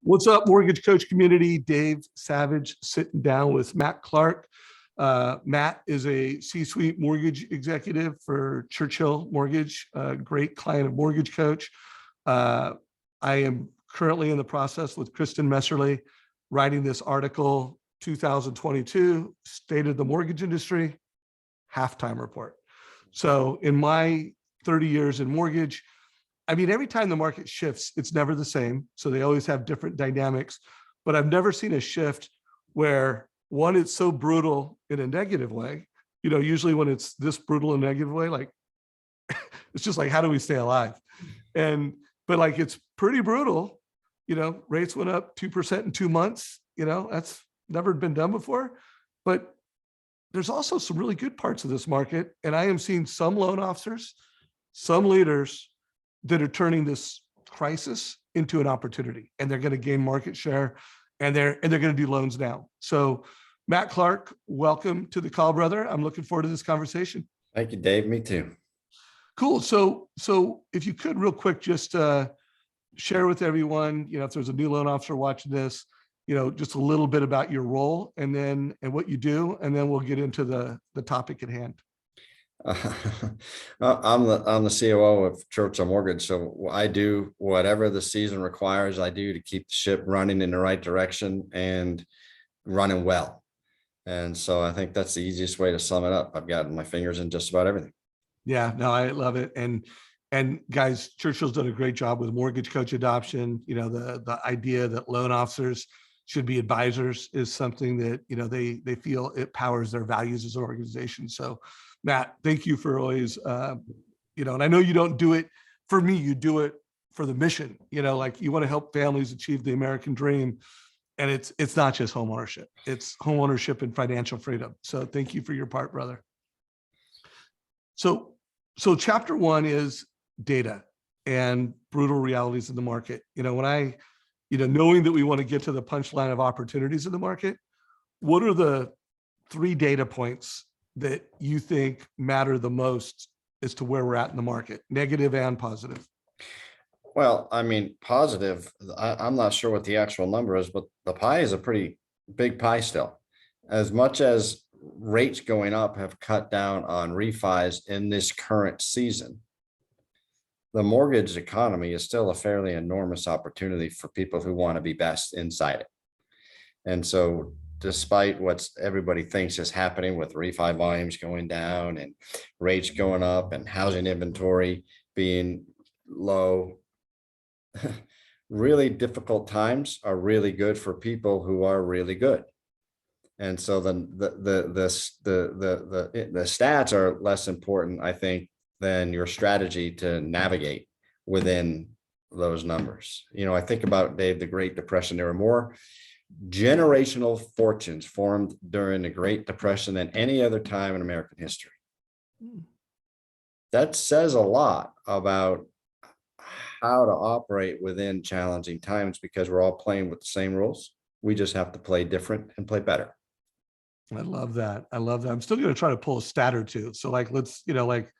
What's up, mortgage coach community? Dave Savage sitting down with Matt Clarke. Matt is a C-suite mortgage executive for Churchill Mortgage, a great client of Mortgage Coach. I am currently in the process with Kristen Messerly writing this article, 2022 State of the Mortgage Industry Halftime Report. So in my 30 years in mortgage, I mean, every time the market shifts, it's never the same. So they always have different dynamics, but I've never seen a shift where one, it's so brutal in a negative way. You know, usually when it's this brutal in a negative way, like it's just like, how do we stay alive? But like, it's pretty brutal. You know, rates went up 2% in 2 months. You know, that's never been done before. But there's also some really good parts of this market. And I am seeing some loan officers, some leaders that are turning this crisis into an opportunity, and they're going to gain market share, and they're going to do loans now. So Matt Clarke, welcome to the call, brother. I'm looking forward to this conversation. Thank you, Dave. Me too. Cool. So if you could real quick, just share with everyone, you know, if there's a new loan officer watching this, you know, just a little bit about your role and what you do, and then we'll get into the topic at hand. I'm the COO of Churchill Mortgage, so I do whatever the season requires. I do to keep the ship running in the right direction and running well. And so I think that's the easiest way to sum it up. I've gotten my fingers in just about everything. Yeah, no, I love it. And guys, Churchill's done a great job with Mortgage Coach adoption. You know, the idea that loan officers should be advisors is something that, you know, they feel it powers their values as an organization. So Matt, thank you for always, you know, and I know you don't do it for me, you do it for the mission, you know, like you want to help families achieve the American dream. And it's not just home ownership, it's home ownership and financial freedom. So thank you for your part, brother. So chapter one is data and brutal realities in the market. You know, knowing that we want to get to the punchline of opportunities in the market, what are the 3 data points that you think matter the most as to where we're at in the market, negative and positive? Well, I mean, positive, I'm not sure what the actual number is, but the pie is a pretty big pie still. As much as rates going up have cut down on refis in this current season, the mortgage economy is still a fairly enormous opportunity for people who want to be best inside it. And so despite what everybody thinks is happening with refi volumes going down and rates going up and housing inventory being low, really difficult times are really good for people who are really good. And so the stats are less important, I think, than your strategy to navigate within those numbers. You know, I think about, Dave, the Great Depression. There were more generational fortunes formed during the Great Depression than any other time in American history. That says a lot about how to operate within challenging times, because we're all playing with the same rules. We just have to play different and play better. I love that. I'm still going to try to pull a stat or two. So like, let's, you know, like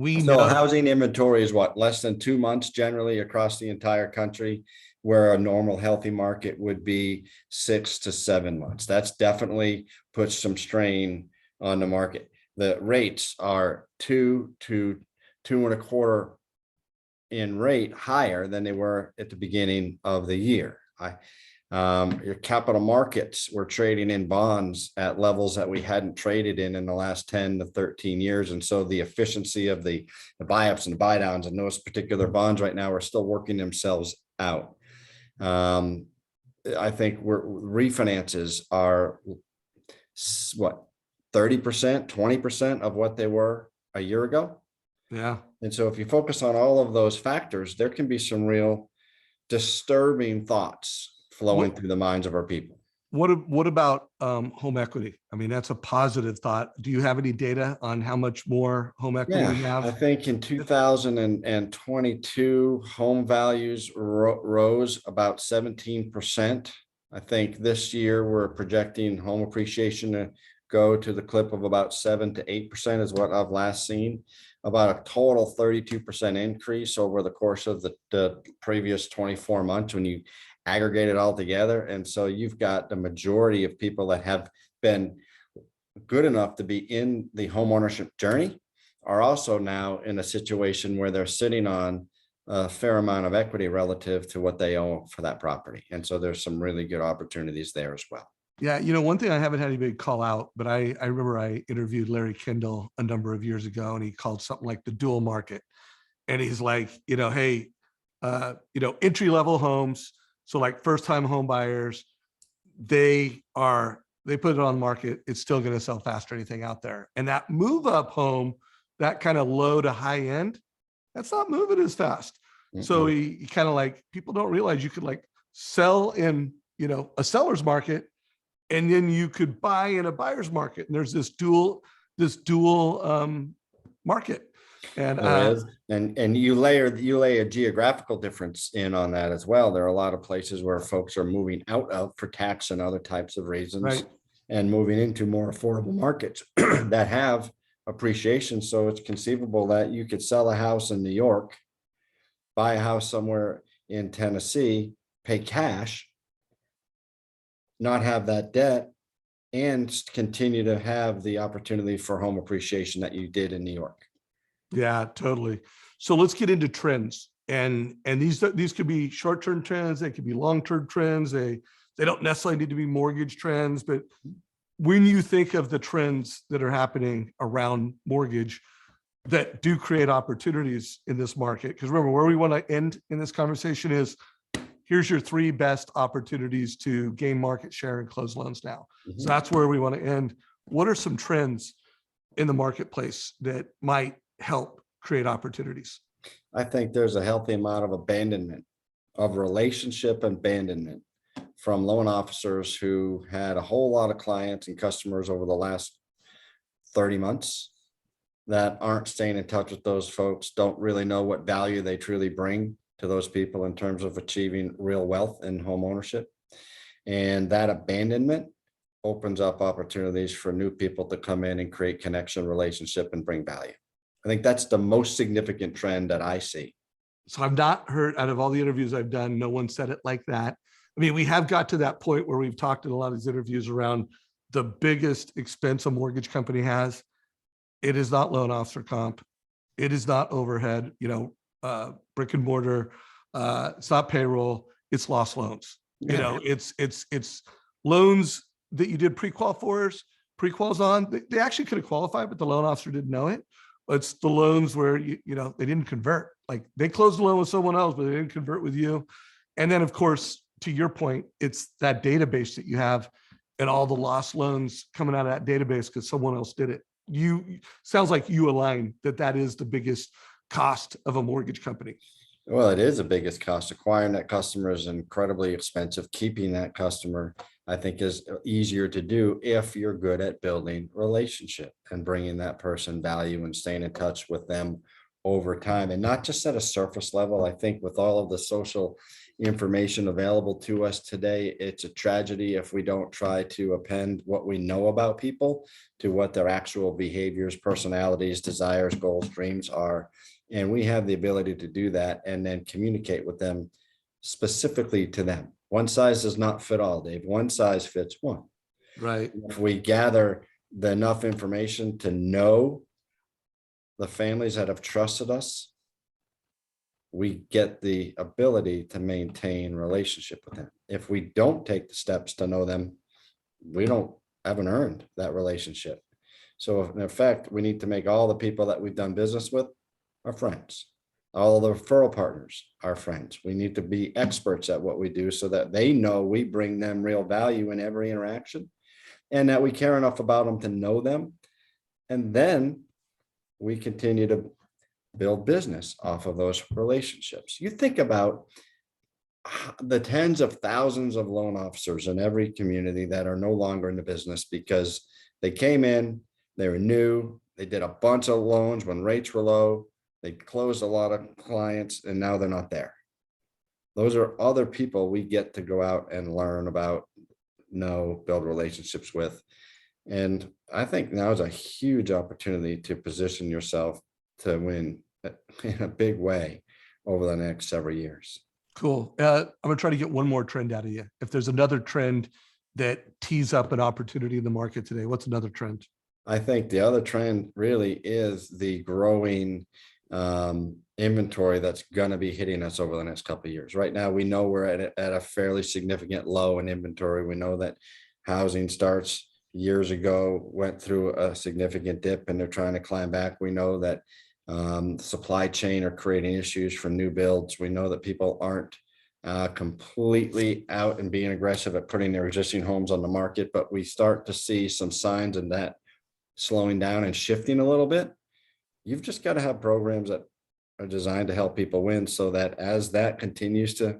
housing inventory is what, less than 2 months generally across the entire country, where a normal healthy market would be 6 to 7 months. That's definitely puts some strain on the market. The rates are 2 to 2.25 in rate higher than they were at the beginning of the year. Your capital markets were trading in bonds at levels that we hadn't traded in the last 10 to 13 years. And so the efficiency of the buy-ups and buy downs in those particular bonds right now are still working themselves out. I think refinances are what, 30%, 20% of what they were a year ago. Yeah. And so if you focus on all of those factors, there can be some real disturbing thoughts flowing through the minds of our people. What about home equity? I mean, that's a positive thought. Do you have any data on how much more home equity we have? I think in 2022, home values rose about 17%. I think this year we're projecting home appreciation to go to the clip of about 7 to 8% is what I've last seen. About a total 32% increase over the course of the previous 24 months when you aggregate it all together. And so you've got the majority of people that have been good enough to be in the home ownership journey are also now in a situation where they're sitting on a fair amount of equity relative to what they owe for that property. And so there's some really good opportunities there as well. Yeah, one thing I haven't had anybody call out, but I remember I interviewed Larry Kendall a number of years ago, and he called something like the dual market. And he's like, hey, entry level homes, so like first time home buyers, they put it on market, it's still going to sell faster than anything out there. And that move up home, that kind of low to high end, that's not moving as fast. So he kind of like, people don't realize you could like sell in, a seller's market, and then you could buy in a buyer's market. And there's this dual market. And There is. And you lay a geographical difference in on that as well. There are a lot of places where folks are moving out of for tax and other types of reasons, right, and moving into more affordable markets that have appreciation. So it's conceivable that you could sell a house in New York, buy a house somewhere in Tennessee, pay cash, not have that debt, and continue to have the opportunity for home appreciation that you did in New York. Yeah, totally. So let's get into trends. And these could be short-term trends, they could be long-term trends, they don't necessarily need to be mortgage trends, but when you think of the trends that are happening around mortgage that do create opportunities in this market, because remember, where we want to end in this conversation is, here's your 3 best opportunities to gain market share and close loans now. So that's where we want to end. What are some trends in the marketplace that might help create opportunities? I think there's a healthy amount of abandonment, of relationship abandonment, from loan officers who had a whole lot of clients and customers over the last 30 months that aren't staying in touch with those folks, don't really know what value they truly bring to those people in terms of achieving real wealth in home ownership. And that abandonment opens up opportunities for new people to come in and create connection, relationship, and bring value. I think that's the most significant trend that I see. So I've not heard, out of all the interviews I've done, no one said it like that. I mean, we have got to that point where we've talked in a lot of these interviews around the biggest expense a mortgage company has. It is not loan officer comp. It is not overhead, brick and mortar. It's not payroll. It's lost loans. Yeah. It's loans that you did pre-quals on. They actually could have qualified, but the loan officer didn't know it. It's the loans where they didn't convert. Like, they closed the loan with someone else, but they didn't convert with you. And then, of course, to your point, it's that database that you have and all the lost loans coming out of that database because someone else did it. Sounds like you align that is the biggest cost of a mortgage company. Well, it is the biggest cost. Acquiring that customer is incredibly expensive. Keeping that customer, I think, is easier to do if you're good at building relationship and bringing that person value and staying in touch with them over time, and not just at a surface level. I think with all of the social information available to us today, it's a tragedy if we don't try to append what we know about people to what their actual behaviors, personalities, desires, goals, dreams are. And we have the ability to do that and then communicate with them specifically to them. One size does not fit all, Dave. One size fits one. Right. If we gather enough information to know the families that have trusted us, we get the ability to maintain relationship with them. If we don't take the steps to know them, we haven't earned that relationship. So in effect, we need to make all the people that we've done business with our friends. All the referral partners are friends. We need to be experts at what we do so that they know we bring them real value in every interaction, and that we care enough about them to know them. And then we continue to build business off of those relationships. You think about the tens of thousands of loan officers in every community that are no longer in the business because they came in, they were new, they did a bunch of loans when rates were low, they closed a lot of clients, and now they're not there. Those are other people we get to go out and learn about, know, build relationships with. And I think now is a huge opportunity to position yourself to win in a big way over the next several years. Cool. I'm gonna try to get one more trend out of you. If there's another trend that tees up an opportunity in the market today, what's another trend? I think the other trend really is the growing inventory that's going to be hitting us over the next couple of years. Right now, we know we're at a fairly significant low in inventory. We know that housing starts years ago went through a significant dip and they're trying to climb back. We know that supply chain are creating issues for new builds. We know that people aren't completely out and being aggressive at putting their existing homes on the market, but we start to see some signs of that slowing down and shifting a little bit. You've just got to have programs that are designed to help people win so that as that continues to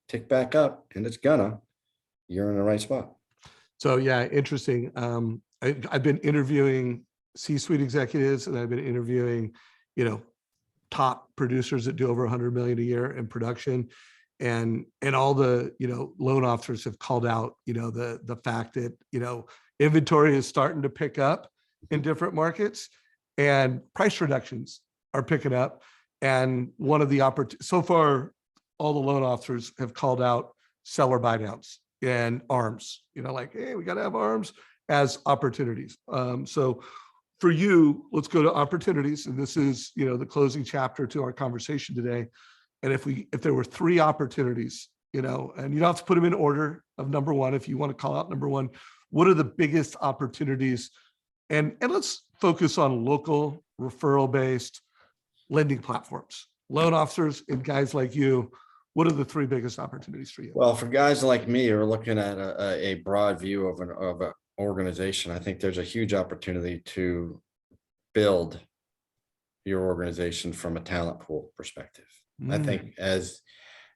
tick back up, and it's gonna, you're in the right spot. So yeah, interesting. I've been interviewing C-suite executives, and I've been interviewing, top producers that do over 100 million a year in production, and all the loan officers have called out the fact that inventory is starting to pick up in different markets, and price reductions are picking up. And one of the so far, all the loan officers have called out seller buy downs and arms, like, hey, we got to have arms as opportunities. So for you, let's go to opportunities. And this is, the closing chapter to our conversation today. And if there were three opportunities, and you don't have to put them in order of number one, if you want to call out number one, what are the biggest opportunities? And let's focus on local referral-based lending platforms, loan officers and guys like you. What are the three biggest opportunities for you? Well, for guys like me who are looking at a broad view of an organization, I think there's a huge opportunity to build your organization from a talent pool perspective. I think as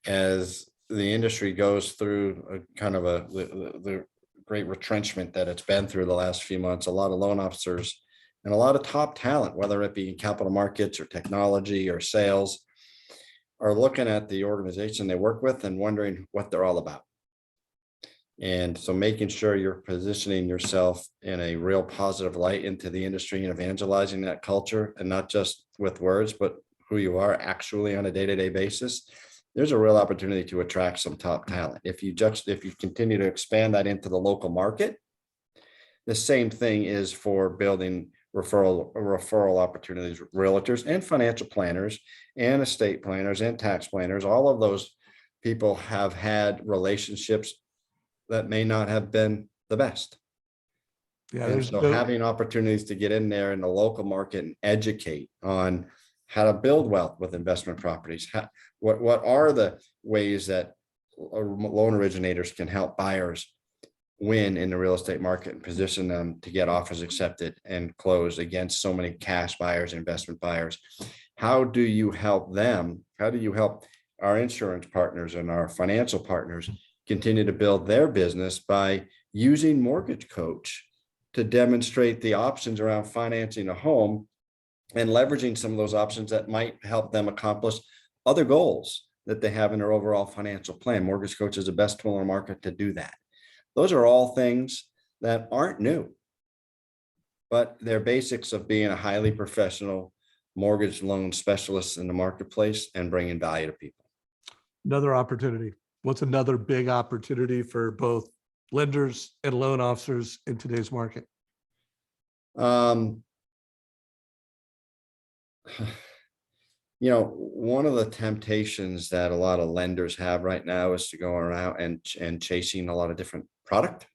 the industry goes through a kind of the great retrenchment that it's been through the last few months, a lot of loan officers and a lot of top talent, whether it be in capital markets or technology or sales, are looking at the organization they work with and wondering what they're all about. And so making sure you're positioning yourself in a real positive light into the industry and evangelizing that culture, and not just with words, but who you are actually on a day-to-day basis, there's a real opportunity to attract some top talent. If you continue to expand that into the local market, the same thing is for building referral opportunities, realtors and financial planners and estate planners and tax planners. All of those people have had relationships that may not have been the best. Yeah, and so having opportunities to get in there in the local market and educate on how to build wealth with investment properties. What are the ways that loan originators can help buyers win in the real estate market and position them to get offers accepted and closed against so many cash buyers, investment buyers? How do you help them? How do you help our insurance partners and our financial partners continue to build their business by using Mortgage Coach to demonstrate the options around financing a home and leveraging some of those options that might help them accomplish other goals that they have in their overall financial plan? Mortgage Coach is the best tool in the market to do that. Those are all things that aren't new, but they're basics of being a highly professional mortgage loan specialist in the marketplace and bringing value to people. Another opportunity. What's another big opportunity for both lenders and loan officers in today's market? One of the temptations that a lot of lenders have right now is to go around and chasing a lot of different product.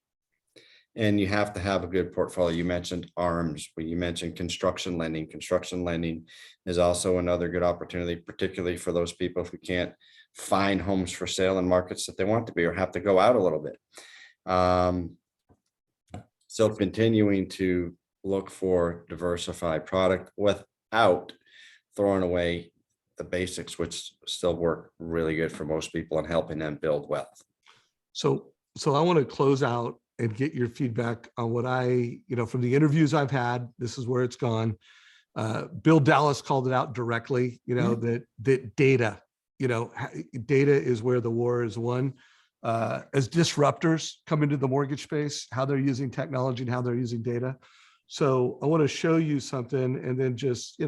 And you have to have a good portfolio. You mentioned ARMs, but you mentioned construction lending. Construction lending is also another good opportunity, particularly for those people who can't find homes for sale in markets that they want to be, or have to go out a little bit. So continuing to look for diversified product without throwing away the basics, which still work really good for most people and helping them build wealth. So I want to close out and get your feedback on what from the interviews I've had, this is where it's gone. Bill Dallas called it out directly, that data, data is where the war is won. As disruptors come into the mortgage space, how they're using technology and how they're using data. So I want to show you something and then just,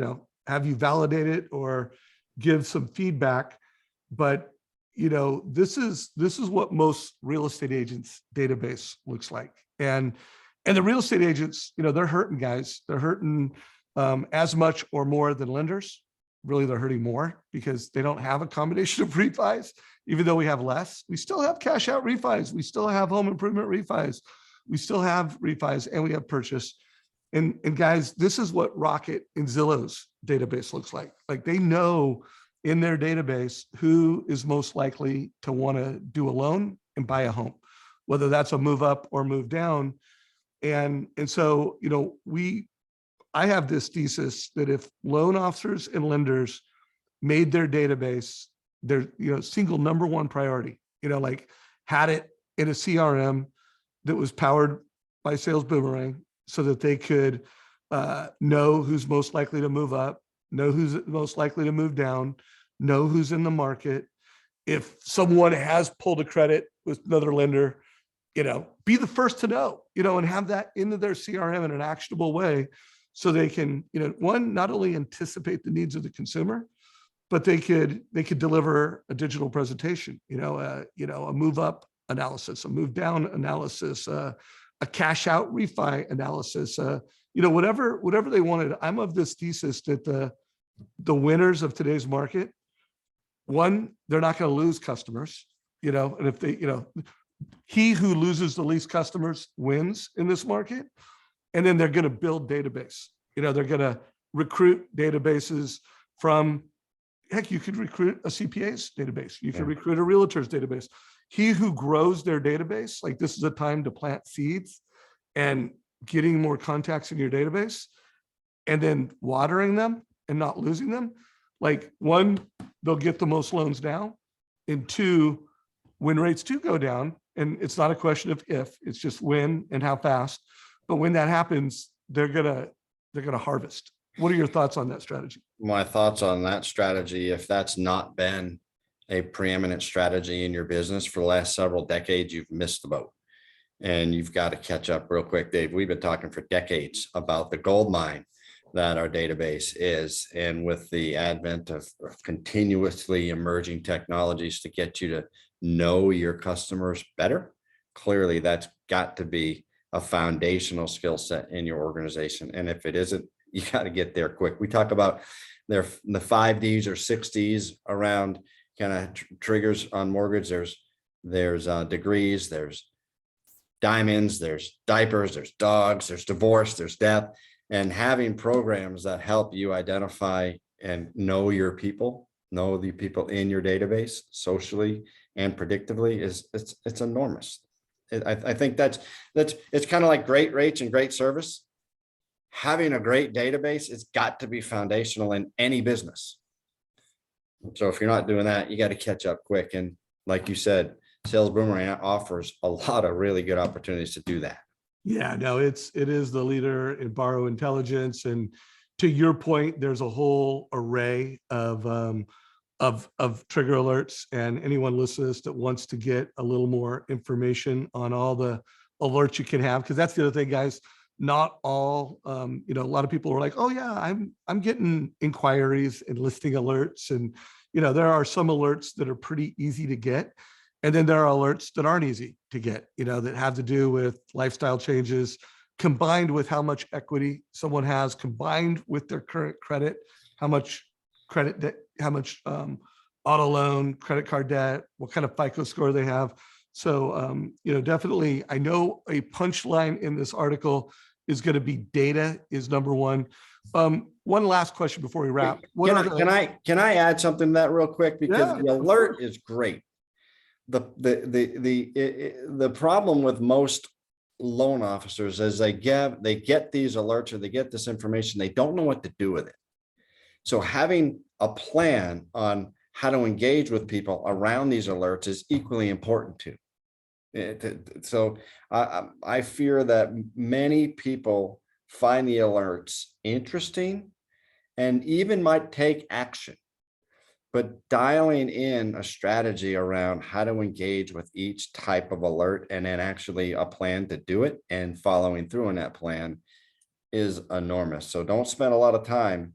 have you validate it or give some feedback. But this is what most real estate agents database looks like. And the real estate agents, they're hurting, guys. They're hurting as much or more than lenders. Really, they're hurting more because they don't have a combination of refis. Even though we have less, we still have cash out refis. We still have home improvement refis. We still have refis, and we have purchase. And guys, this is what Rocket and Zillow's database looks like. Like, they know in their database who is most likely to want to do a loan and buy a home, whether that's a move up or move down. And so, I have this thesis that if loan officers and lenders made their database their, single number one priority, like had it in a CRM that was powered by Sales Boomerang, so that they could know who's most likely to move up, know who's most likely to move down, know who's in the market. If someone has pulled a credit with another lender, be the first to know, and have that into their CRM in an actionable way, so they can, one, not only anticipate the needs of the consumer, but they could deliver a digital presentation, a move up analysis, a move down analysis, a cash out refi analysis, whatever they wanted. I'm of this thesis that the winners of today's market, one, they're not going to lose customers, and if they, he who loses the least customers wins in this market. And then they're going to build database. They're going to recruit databases from, heck, you could recruit a CPA's database. You could recruit a realtor's database. He who grows their database, like, this is a time to plant seeds and getting more contacts in your database, and then watering them and not losing them. Like, one, they'll get the most loans now. And two, when rates do go down, and it's not a question of if, it's just when and how fast. But when that happens, they're gonna harvest. What are your thoughts on that strategy? My thoughts on that strategy, if that's not been a preeminent strategy in your business for the last several decades, you've missed the boat. And you've got to catch up real quick, Dave. We've been talking for decades about the gold mine that our database is. And with the advent of continuously emerging technologies to get you to know your customers better, clearly that's got to be a foundational skill set in your organization. And if it isn't, you got to get there quick. We talk about the 5Ds or 6Ds around kind of triggers on mortgage. There's degrees, there's diamonds, there's diapers, there's dogs, there's divorce, there's death. And having programs that help you identify and know your people, know the people in your database socially and predictively it's enormous. I think that's it's kind of like great rates and great service. Having a great database, it's got to be foundational in any business. So if you're not doing that, you got to catch up quick. And like you said, Sales Boomerang offers a lot of really good opportunities to do that. Yeah, no, it is the leader in borrow intelligence. And to your point, there's a whole array of trigger alerts, and anyone listening to this that wants to get a little more information on all the alerts you can have, because that's the other thing, guys. Not all, a lot of people are like, oh yeah, I'm getting inquiries and listing alerts, and there are some alerts that are pretty easy to get, and then there are alerts that aren't easy to get, that have to do with lifestyle changes, combined with how much equity someone has, combined with their current credit, how much credit debt, how much auto loan, credit card debt, what kind of FICO score they have. So, definitely, I know a punchline in this article is going to be data is number one. One last question before we wrap. Can I add something to that real quick? Because the alert is great. The problem with most loan officers is they get these alerts or they get this information, they don't know what to do with it. So having a plan on how to engage with people around these alerts is equally important too. So I fear that many people find the alerts interesting and even might take action, but dialing in a strategy around how to engage with each type of alert and then actually a plan to do it and following through on that plan is enormous. So don't spend a lot of time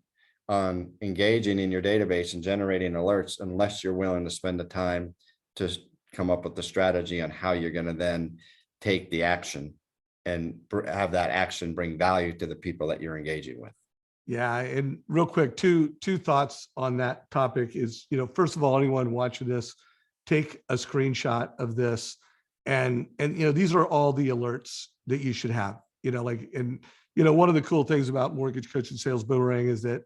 on engaging in your database and generating alerts unless you're willing to spend the time to come up with the strategy on how you're going to then take the action and have that action bring value to the people that you're engaging with. Yeah, and real quick, two thoughts on that topic is, first of all, anyone watching this, take a screenshot of this, and these are all the alerts that you should have. One of the cool things about Mortgage Coach and Sales Boomerang is that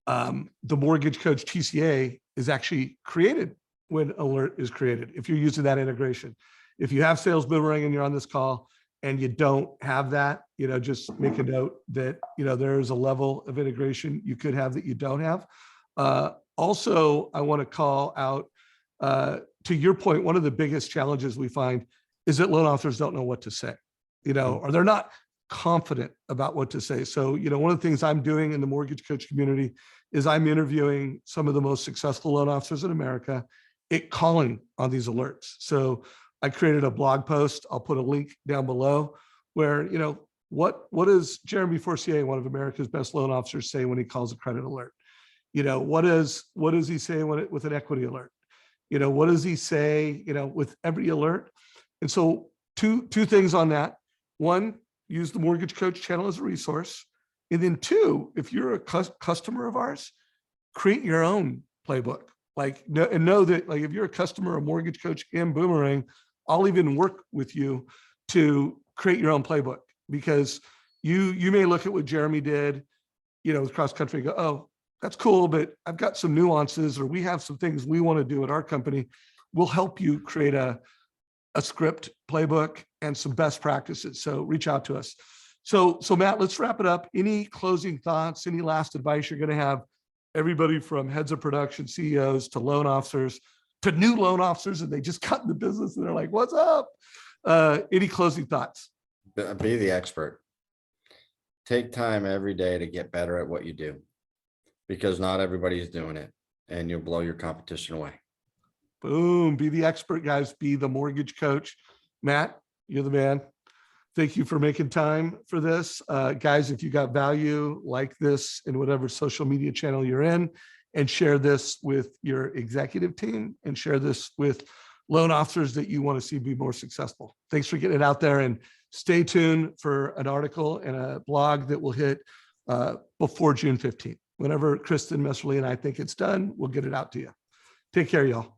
the Mortgage Coach TCA is actually created when alert is created. If you're using that integration, if you have Sales Boomerang and you're on this call and you don't have that, just make a note that, there is a level of integration you could have that you don't have. Also, I want to call out, to your point, one of the biggest challenges we find is that loan officers don't know what to say, or they're not confident about what to say. So, one of the things I'm doing in the Mortgage Coach community is I'm interviewing some of the most successful loan officers in America, calling on these alerts. So I created a blog post. I'll put a link down below where, what does Jeremy Forcier, one of America's best loan officers, say when he calls a credit alert? What does he say with an equity alert? What does he say, with every alert? And so two things on that. One, use the Mortgage Coach channel as a resource. And then two, if you're a customer of ours, create your own playbook. Know that if you're a customer of Mortgage Coach and Boomerang, I'll even work with you to create your own playbook, because you may look at what Jeremy did, with cross country, and go, oh, that's cool, but I've got some nuances, or we have some things we want to do at our company. We'll help you create a script playbook and some best practices. So reach out to us. So Matt, let's wrap it up. Any closing thoughts, any last advice you're going to have everybody from heads of production, CEOs, to loan officers, to new loan officers, and they just got in the business and they're like, what's up? Any closing thoughts? Be the expert. Take time every day to get better at what you do, because not everybody's doing it, and you'll blow your competition away. Boom. Be the expert, guys. Be the Mortgage Coach. Matt, you're the man. Thank you for making time for this. Guys, if you got value, like this in whatever social media channel you're in, and share this with your executive team, and share this with loan officers that you want to see be more successful. Thanks for getting it out there, and stay tuned for an article and a blog that will hit before June 15th. Whenever Kristen Messerly and I think it's done, we'll get it out to you. Take care, y'all.